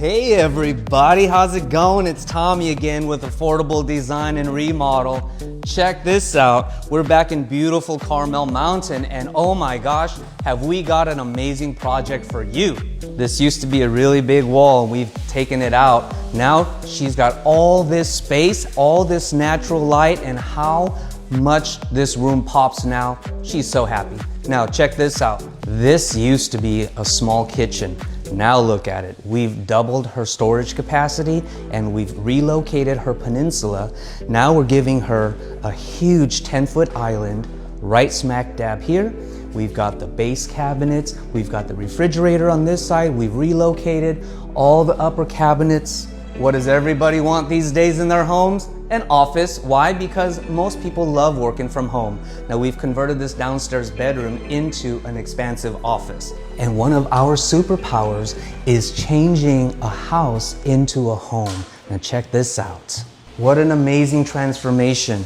Hey everybody, how's it going? It's Tommy again with Affordable Design and Remodel. Check this out. We're back in beautiful Carmel Mountain and oh my gosh, have we got an amazing project for you. This used to be a really big wall and we've taken it out. Now she's got all this space, all this natural light, and how much this room pops now. She's so happy. Now check this out. This used to be a small kitchen. Now look at it. We've doubled her storage capacity and we've relocated her peninsula. Now we're giving her a huge 10-foot island right smack dab here. We've got the base cabinets. We've got the refrigerator on this side. We've relocated all the upper cabinets. What does everybody want these days in their homes? An office. Why? Because most people love working from home. Now we've converted this downstairs bedroom into an expansive office. And one of our superpowers is changing a house into a home. Now check this out. What an amazing transformation.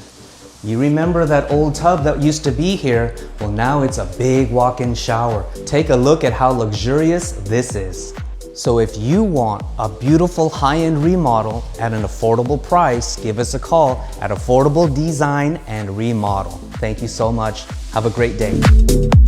You remember that old tub that used to be here? Well, now it's a big walk-in shower. Take a look at how luxurious this is. So if you want a beautiful high-end remodel at an affordable price, give us a call at Affordable Design and Remodel. Thank you so much. Have a great day.